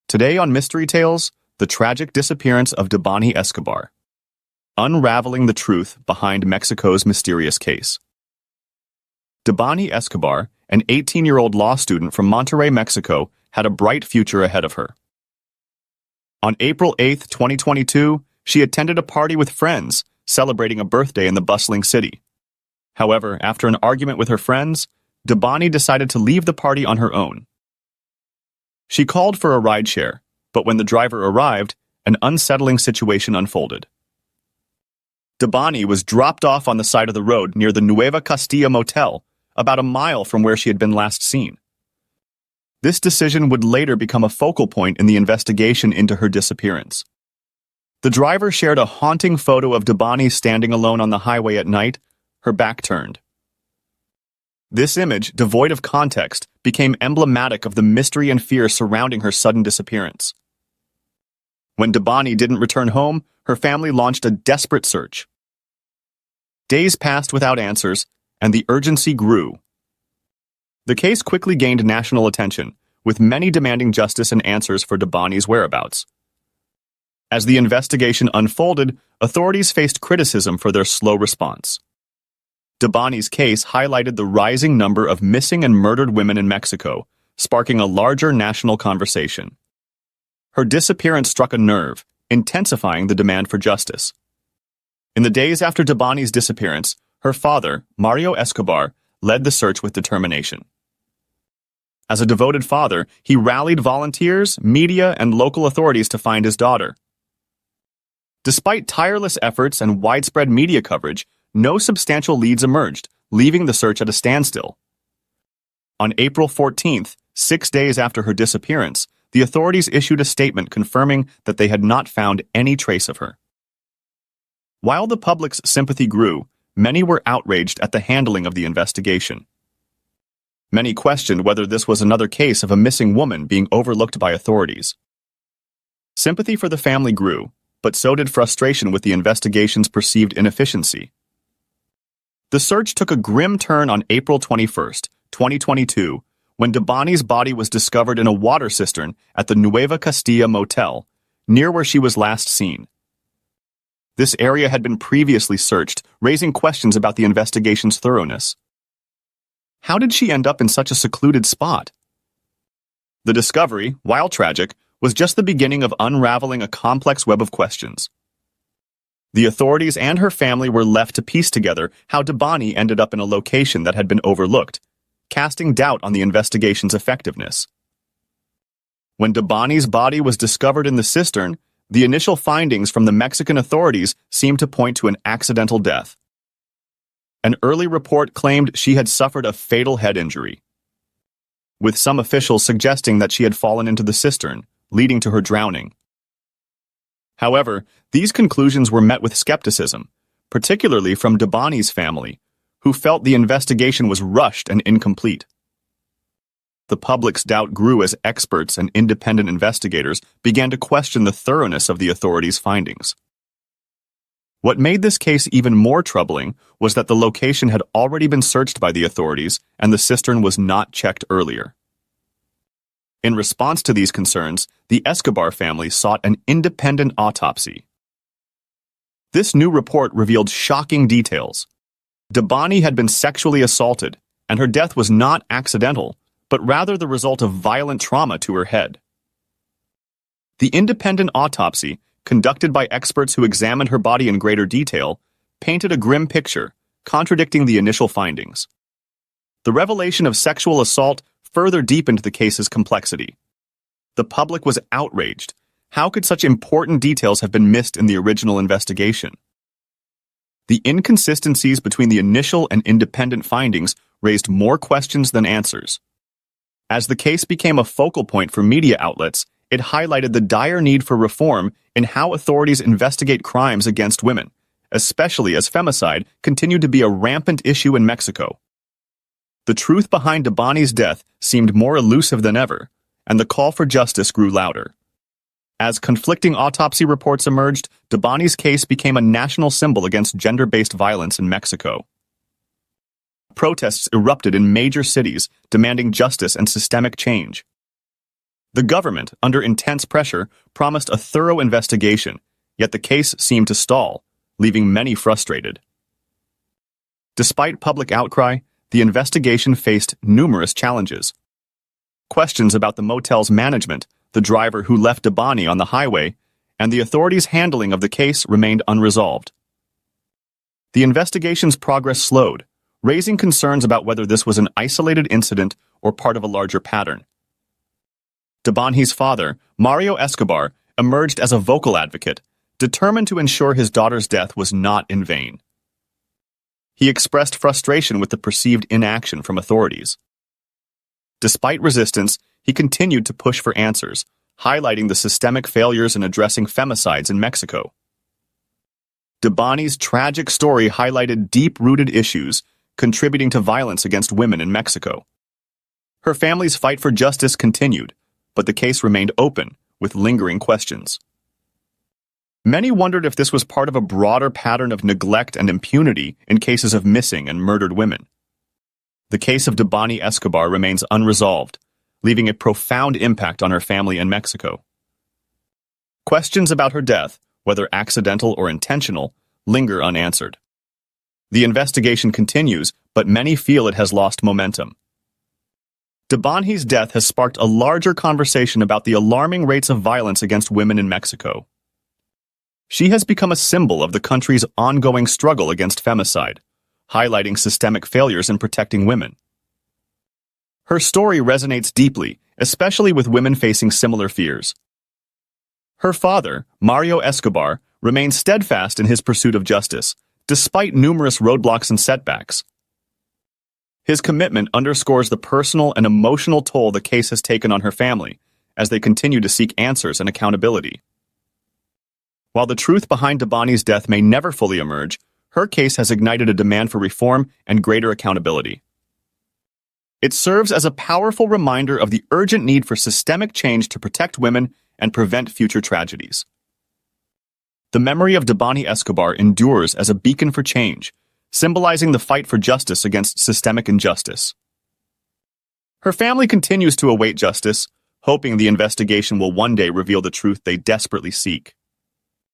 Today on Mystery Tales, the tragic disappearance of Debanhi Escobar. Unraveling the truth behind Mexico's mysterious case. Debanhi Escobar, an 18-year-old law student from Monterrey, Mexico, had a bright future ahead of her. On April 8, 2022, she attended a party with friends, celebrating a birthday in the bustling city. However, after an argument with her friends, Debanhi decided to leave the party on her own. She called for a rideshare, but when the driver arrived, an unsettling situation unfolded. Debanhi was dropped off on the side of the road near the Nueva Castilla motel, about a mile from where she had been last seen. This decision would later become a focal point in the investigation into her disappearance. The driver shared a haunting photo of Debanhi standing alone on the highway at night, her back turned. This image, devoid of context, became emblematic of the mystery and fear surrounding her sudden disappearance. When Debanhi didn't return home, her family launched a desperate search. Days passed without answers, and the urgency grew. The case quickly gained national attention, with many demanding justice and answers for Debanhi's whereabouts. As the investigation unfolded, authorities faced criticism for their slow response. Debanhi's case highlighted the rising number of missing and murdered women in Mexico, sparking a larger national conversation. Her disappearance struck a nerve, intensifying the demand for justice. In the days after Debanhi's disappearance, her father, Mario Escobar, led the search with determination. As a devoted father, he rallied volunteers, media, and local authorities to find his daughter. Despite tireless efforts and widespread media coverage, no substantial leads emerged, leaving the search at a standstill. On April 14th, 6 days after her disappearance, the authorities issued a statement confirming that they had not found any trace of her. While the public's sympathy grew, many were outraged at the handling of the investigation. Many questioned whether this was another case of a missing woman being overlooked by authorities. Sympathy for the family grew, but so did frustration with the investigation's perceived inefficiency. The search took a grim turn on April 21, 2022, when Debanhi's body was discovered in a water cistern at the Nueva Castilla motel, near where she was last seen. This area had been previously searched, raising questions about the investigation's thoroughness. How did she end up in such a secluded spot? The discovery, while tragic, was just the beginning of unraveling a complex web of questions. The authorities and her family were left to piece together how Debanhi ended up in a location that had been overlooked, casting doubt on the investigation's effectiveness. When Debanhi's body was discovered in the cistern, the initial findings from the Mexican authorities seemed to point to an accidental death. An early report claimed she had suffered a fatal head injury, with some officials suggesting that she had fallen into the cistern, leading to her drowning. However, these conclusions were met with skepticism, particularly from Debanhi's family, who felt the investigation was rushed and incomplete. The public's doubt grew as experts and independent investigators began to question the thoroughness of the authorities' findings. What made this case even more troubling was that the location had already been searched by the authorities and the cistern was not checked earlier. In response to these concerns, the Escobar family sought an independent autopsy. This new report revealed shocking details. Debanhi had been sexually assaulted, and her death was not accidental, but rather the result of violent trauma to her head. The independent autopsy, conducted by experts who examined her body in greater detail, painted a grim picture, contradicting the initial findings. The revelation of sexual assault further deepened the case's complexity. The public was outraged. How could such important details have been missed in the original investigation? The inconsistencies between the initial and independent findings raised more questions than answers. As the case became a focal point for media outlets, it highlighted the dire need for reform in how authorities investigate crimes against women, especially as femicide continued to be a rampant issue in Mexico. The truth behind Debanhi's death seemed more elusive than ever, and the call for justice grew louder. As conflicting autopsy reports emerged, Debanhi's case became a national symbol against gender-based violence in Mexico. Protests erupted in major cities, demanding justice and systemic change. The government, under intense pressure, promised a thorough investigation, yet the case seemed to stall, leaving many frustrated. Despite public outcry, the investigation faced numerous challenges. Questions about the motel's management, the driver who left Debanhi on the highway, and the authorities' handling of the case remained unresolved. The investigation's progress slowed, raising concerns about whether this was an isolated incident or part of a larger pattern. Debanhi's father, Mario Escobar, emerged as a vocal advocate, determined to ensure his daughter's death was not in vain. He expressed frustration with the perceived inaction from authorities. Despite resistance, he continued to push for answers, highlighting the systemic failures in addressing femicides in Mexico. Debanhi's tragic story highlighted deep-rooted issues contributing to violence against women in Mexico. Her family's fight for justice continued, but the case remained open, with lingering questions. Many wondered if this was part of a broader pattern of neglect and impunity in cases of missing and murdered women. The case of Debanhi Escobar remains unresolved, leaving a profound impact on her family in Mexico. Questions about her death, whether accidental or intentional, linger unanswered. The investigation continues, but many feel it has lost momentum. Debanhi's death has sparked a larger conversation about the alarming rates of violence against women in Mexico. She has become a symbol of the country's ongoing struggle against femicide, highlighting systemic failures in protecting women. Her story resonates deeply, especially with women facing similar fears. Her father, Mario Escobar, remains steadfast in his pursuit of justice, despite numerous roadblocks and setbacks. His commitment underscores the personal and emotional toll the case has taken on her family, as they continue to seek answers and accountability. While the truth behind Debanhi's death may never fully emerge, her case has ignited a demand for reform and greater accountability. It serves as a powerful reminder of the urgent need for systemic change to protect women and prevent future tragedies. The memory of Debanhi Escobar endures as a beacon for change, symbolizing the fight for justice against systemic injustice. Her family continues to await justice, hoping the investigation will one day reveal the truth they desperately seek.